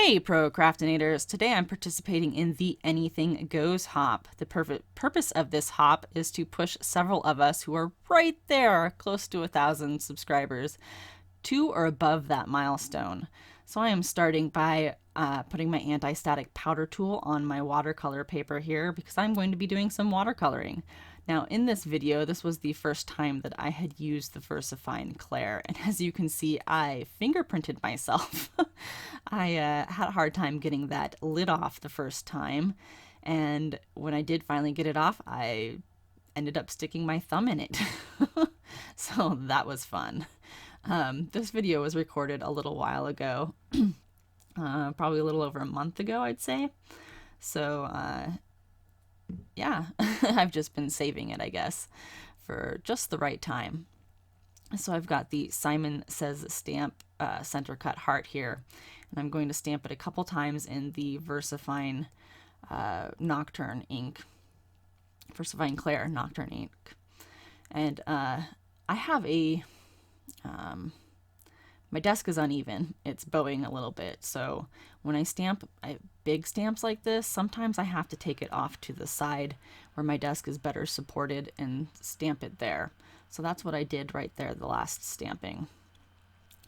Hey Procrastinators! Today I'm participating in the Anything Goes hop. The purpose of this hop is to push several of us who are right there, close to 1,000 subscribers, to or above that milestone. So I am starting by putting my anti-static powder tool on my watercolor paper here because I'm going to be doing some watercoloring. Now in this video, this was the first time that I had used the VersaFine Clair, and as you can see, I fingerprinted myself. I had a hard time getting that lid off the first time, and when I did finally get it off, I ended up sticking my thumb in it. So that was fun. This video was recorded a little while ago, probably a little over a month ago, I'd say. So yeah, I've just been saving it, I guess, for just the right time. So I've got the Simon Says stamp center cut heart here, and I'm going to stamp it a couple times in the VersaFine Nocturne ink, VersaFine Clair Nocturne ink. And I have a my desk is uneven. It's bowing a little bit. So when I stamp big stamps like this, sometimes I have to take it off to the side where my desk is better supported and stamp it there. So that's what I did right there, the last stamping,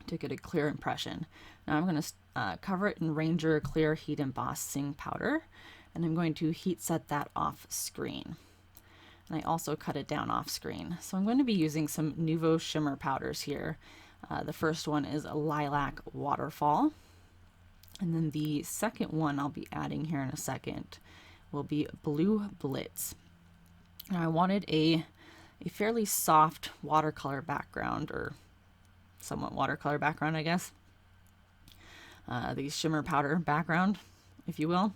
to get a clear impression. Now I'm going to cover it in Ranger Clear Heat Embossing Powder, and I'm going to heat set that off screen. And I also cut it down off screen. So I'm going to be using some Nuvo Shimmer powders here. The first one is a Lilac Waterfall. And then the second one I'll be adding here in a second will be Blue Blitz. And I wanted a fairly soft watercolor background, or somewhat watercolor background, I guess. The shimmer powder background, if you will.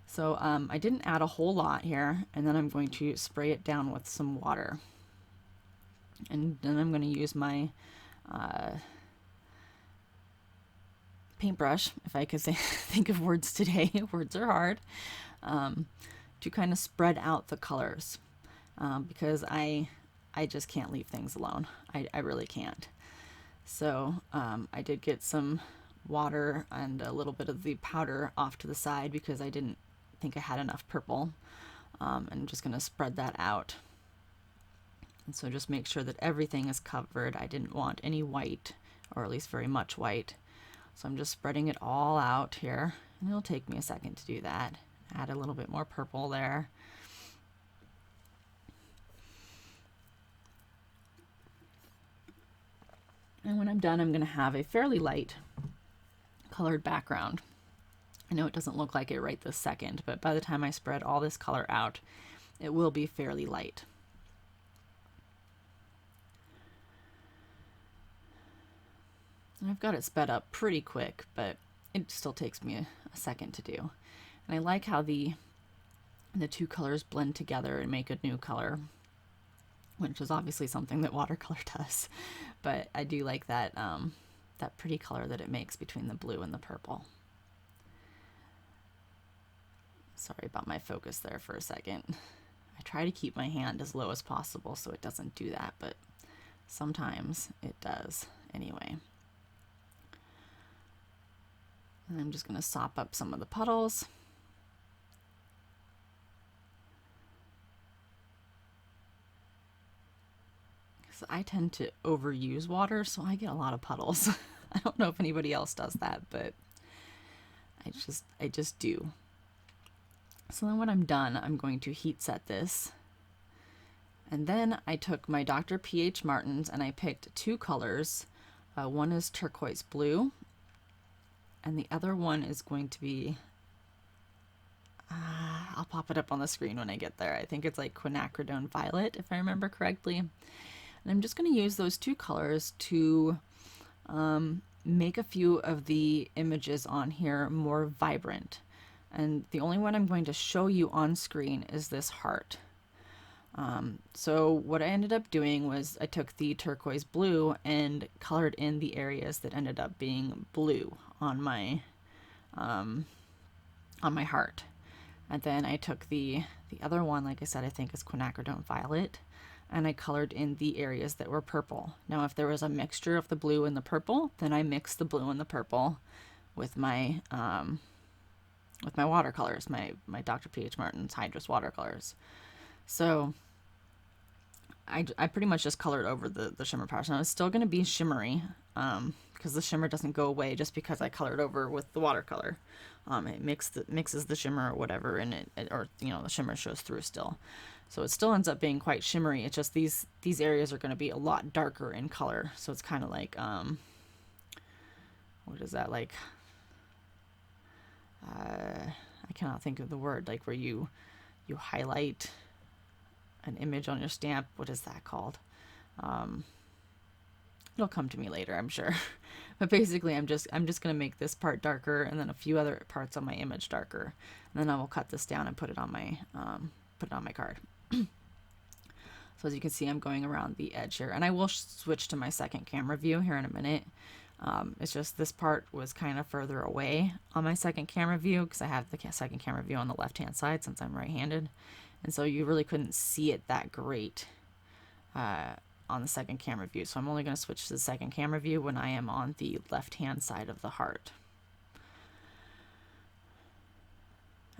So I didn't add a whole lot here, and then I'm going to spray it down with some water. And then I'm going to use my paintbrush, if I could say, think of words today, words are hard, to kind of spread out the colors, because I just can't leave things alone. I really can't. So I did get some water and a little bit of the powder off to the side because I didn't think I had enough purple, and I'm just going to spread that out. And so just make sure that everything is covered. I didn't want any white, or at least very much white. So I'm just spreading it all out here, and it'll take me a second to do that. Add a little bit more purple there. And when I'm done, I'm going to have a fairly light colored background. I know it doesn't look like it right this second, but by the time I spread all this color out, it will be fairly light. And I've got it sped up pretty quick, but it still takes me a second to do. And I like how the two colors blend together and make a new color, which is obviously something that watercolor does. But I do like that, that pretty color that it makes between the blue and the purple. Sorry about my focus there for a second. I try to keep my hand as low as possible so it doesn't do that, but sometimes it does anyway. And I'm just going to sop up some of the puddles. Because I tend to overuse water, so I get a lot of puddles. I don't know if anybody else does that, but I just do. So then when I'm done, I'm going to heat set this. And then I took my Dr. P.H. Martin's and I picked two colors. One is turquoise blue, and the other one is going to be, I'll pop it up on the screen when I get there. I think it's like quinacridone violet, if I remember correctly. And I'm just going to use those two colors to make a few of the images on here more vibrant. And the only one I'm going to show you on screen is this heart. So what I ended up doing was I took the turquoise blue and colored in the areas that ended up being blue on my heart. And then I took the other one, like I said, I think is quinacridone violet, and I colored in the areas that were purple. Now if there was a mixture of the blue and the purple, then I mixed the blue and the purple with my watercolors, my Dr. P.H. Martin's Hydrus watercolors. So I pretty much just colored over the shimmer powder. So it's still going to be shimmery, because the shimmer doesn't go away just because I colored over with the watercolor. It mixes the shimmer or whatever, and or the shimmer shows through still. So it still ends up being quite shimmery. It's just these areas are going to be a lot darker in color. So it's kind of like, what is that, like, I cannot think of the word, like where you highlight an image on your stamp. What is that called? It'll come to me later, I'm sure. But basically I'm just going to make this part darker, and then a few other parts on my image darker, and then I will cut this down and put it on my card. So as you can see, I'm going around the edge here, and I will switch to my second camera view here in a minute. It's just this part was kind of further away on my second camera view because I have the second camera view on the left hand side since I'm right-handed, and so you really couldn't see it that great on the second camera view. So I'm only going to switch to the second camera view when I am on the left hand side of the heart.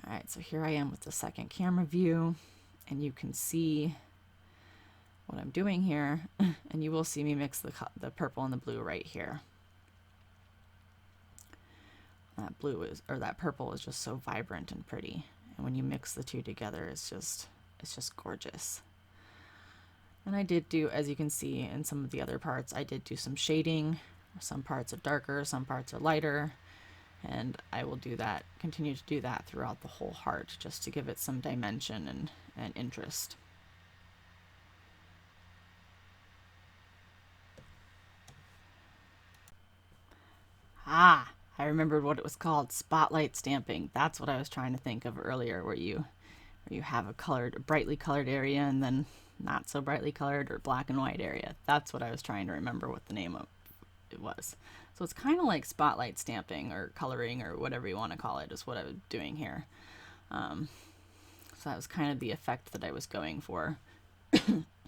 Alright, so here I am with the second camera view, and you can see what I'm doing here, and you will see me mix the purple and the blue right here. That purple is just so vibrant and pretty, and when you mix the two together, it's just gorgeous. And I did do, as you can see in some of the other parts, I did do some shading. Some parts are darker, some parts are lighter, and I will continue to do that throughout the whole heart, just to give it some dimension and interest. Ah, I remembered what it was called, spotlight stamping. That's what I was trying to think of earlier, where you have a brightly colored area and then not so brightly colored or black and white area. That's what I was trying to remember what the name of it was. So it's kind of like spotlight stamping or coloring or whatever you want to call it is what I was doing here. So that was kind of the effect that I was going for.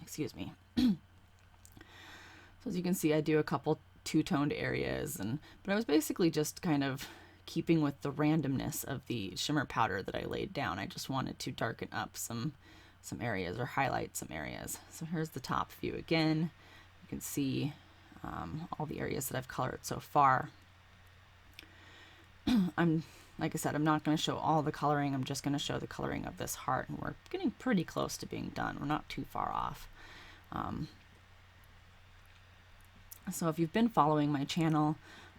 Excuse me. So as you can see, I do a couple two-toned areas, but I was basically just kind of keeping with the randomness of the shimmer powder that I laid down. I just wanted to darken up some areas or highlight some areas. So here's the top view again. You can see all the areas that I've colored so far. Like I said, I'm not going to show all the coloring. I'm just going to show the coloring of this heart, and we're getting pretty close to being done. We're not too far off. So if you've been following my channel,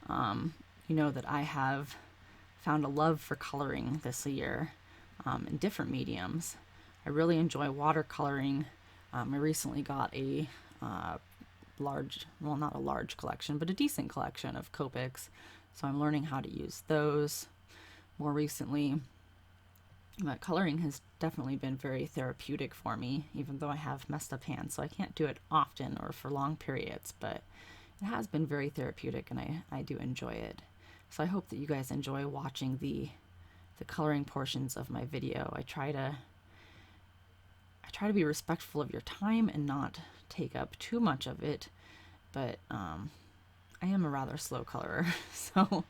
you know that I have found a love for coloring this year in different mediums. I really enjoy watercoloring. I recently got a not a large collection, but a decent collection of Copics. So I'm learning how to use those more recently. But coloring has definitely been very therapeutic for me, even though I have messed up hands, so I can't do it often or for long periods, but it has been very therapeutic, and I do enjoy it. So I hope that you guys enjoy watching the coloring portions of my video. I try to be respectful of your time and not take up too much of it, but I am a rather slow colorer, so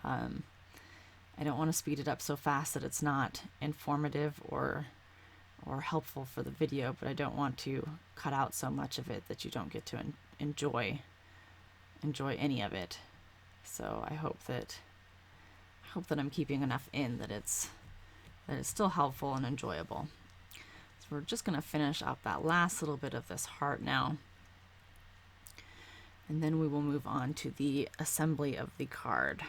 I don't want to speed it up so fast that it's not informative or helpful for the video, but I don't want to cut out so much of it that you don't get to enjoy any of it. So I hope that I'm keeping enough in that it's still helpful and enjoyable. So we're just going to finish up that last little bit of this heart now, and then we will move on to the assembly of the card.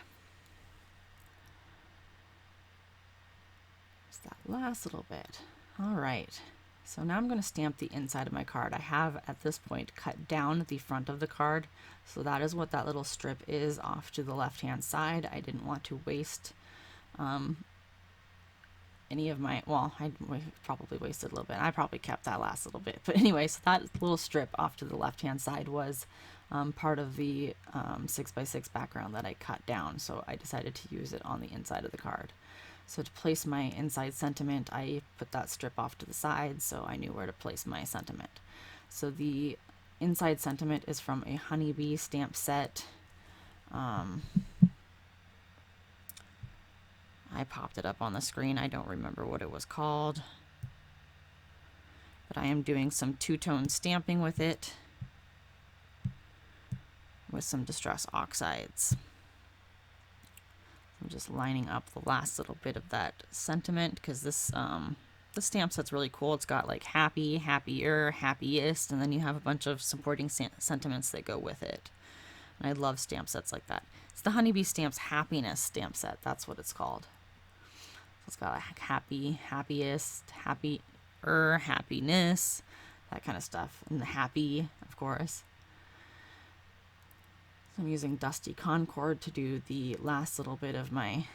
Just that last little bit. All right. So now I'm going to stamp the inside of my card. I have at this point cut down the front of the card, so that is what that little strip is off to the left hand side. I didn't want to waste any of my, well, I probably wasted a little bit. I probably kept that last little bit, but anyway, so that little strip off to the left hand side was part of the 6x6 background that I cut down, so I decided to use it on the inside of the card. So to place my inside sentiment, I put that strip off to the side so I knew where to place my sentiment. So the inside sentiment is from a honeybee stamp set. I popped it up on the screen. I don't remember what it was called. But I am doing some two-tone stamping with it with some Distress Oxides. I'm just lining up the last little bit of that sentiment because this the stamp set's really cool. It's got like happy, happier, happiest, and then you have a bunch of supporting sentiments that go with it. And I love stamp sets like that. It's the Honeybee Stamps Happiness stamp set. That's what it's called. So it's got like happy, happiest, happier, happiness, that kind of stuff. And the happy, of course. So I'm using Dusty Concord to do the last little bit of my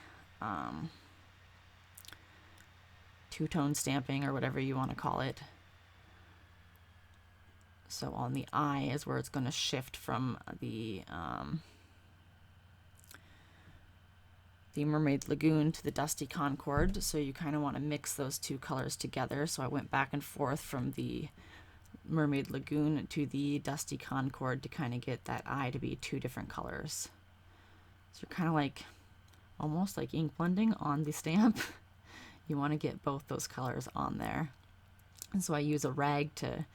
two-tone stamping, or whatever you want to call it. So on the eye is where it's going to shift from the Mermaid Lagoon to the Dusty Concord. So you kind of want to mix those two colors together. So I went back and forth from the Mermaid Lagoon to the Dusty Concord to kind of get that eye to be two different colors. So you're kind of like almost like ink blending on the stamp. You want to get both those colors on there. And so I use a rag to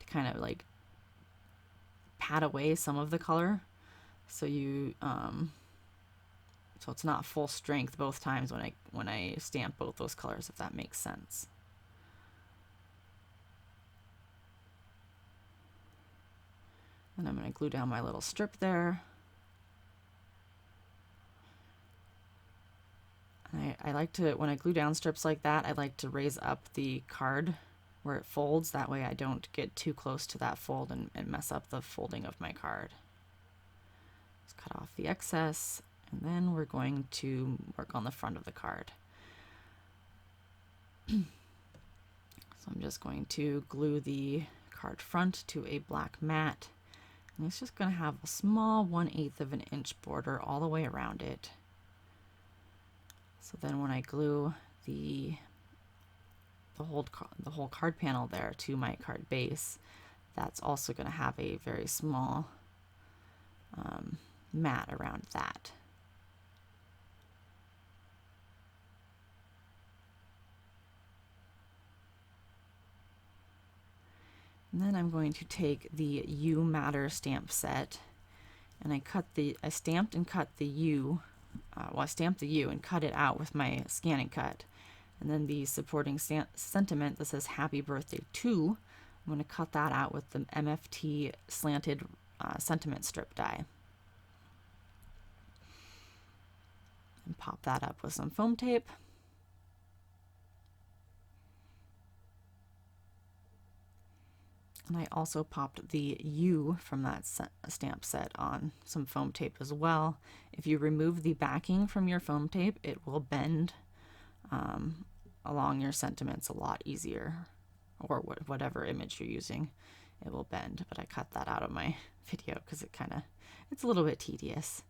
kind of like pat away some of the color, so you so it's not full strength both times when I stamp both those colors, if that makes sense. And I'm going to glue down my little strip there. I like to, when I glue down strips like that, I like to raise up the card where it folds. That way I don't get too close to that fold and mess up the folding of my card. Let's cut off the excess, and then we're going to work on the front of the card. So I'm just going to glue the card front to a black mat, and it's just going to have a small 1/8 of an inch border all the way around it. So then when I glue the whole card panel there to my card base, that's also going to have a very small mat around that. And then I'm going to take the U Matter stamp set, and I stamped and cut the U. I stamped the U and cut it out with my scanning cut. And then the supporting sentiment that says Happy Birthday to, I'm going to cut that out with the MFT slanted sentiment strip die. And pop that up with some foam tape. And I also popped the U from that stamp set on some foam tape as well. If you remove the backing from your foam tape, it will bend along your sentiments a lot easier, or whatever image you're using, it will bend. But I cut that out of my video because it's a little bit tedious.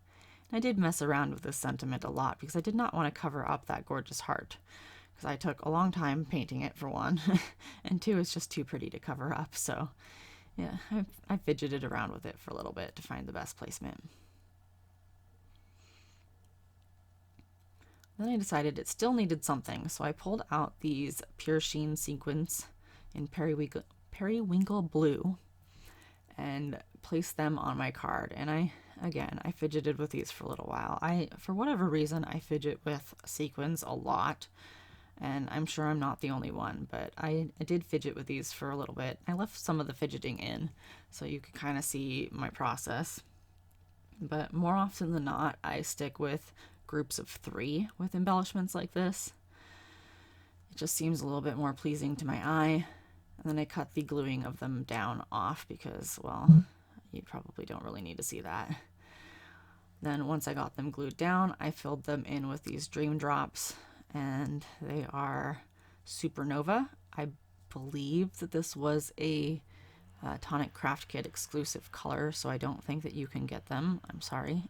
And I did mess around with this sentiment a lot because I did not want to cover up that gorgeous heart, because I took a long time painting it, for one, and two, it's just too pretty to cover up. So yeah, I fidgeted around with it for a little bit to find the best placement. Then I decided it still needed something, so I pulled out these Pure Sheen sequins in Periwinkle Blue and placed them on my card. And I fidgeted with these for a little while. For whatever reason, I fidget with sequins a lot, and I'm sure I'm not the only one, but I did fidget with these for a little bit. I left some of the fidgeting in so you could kind of see my process. But more often than not, I stick with groups of 3 with embellishments like this. It just seems a little bit more pleasing to my eye. And then I cut the gluing of them down off because, well, you probably don't really need to see that. Then once I got them glued down, I filled them in with these Dream Drops, and they are Supernova. I believe that this was a Tonic Craft Kit exclusive color, so I don't think that you can get them. I'm sorry.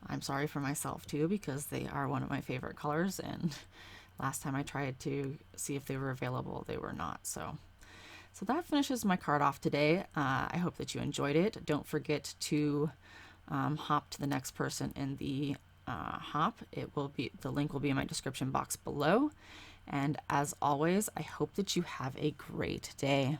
I'm sorry for myself too, because they are one of my favorite colors, and last time I tried to see if they were available, they were not. So that finishes my card off today. I hope that you enjoyed it. Don't forget to hop to the next person in the hop. The link will be in my description box below. And as always, I hope that you have a great day.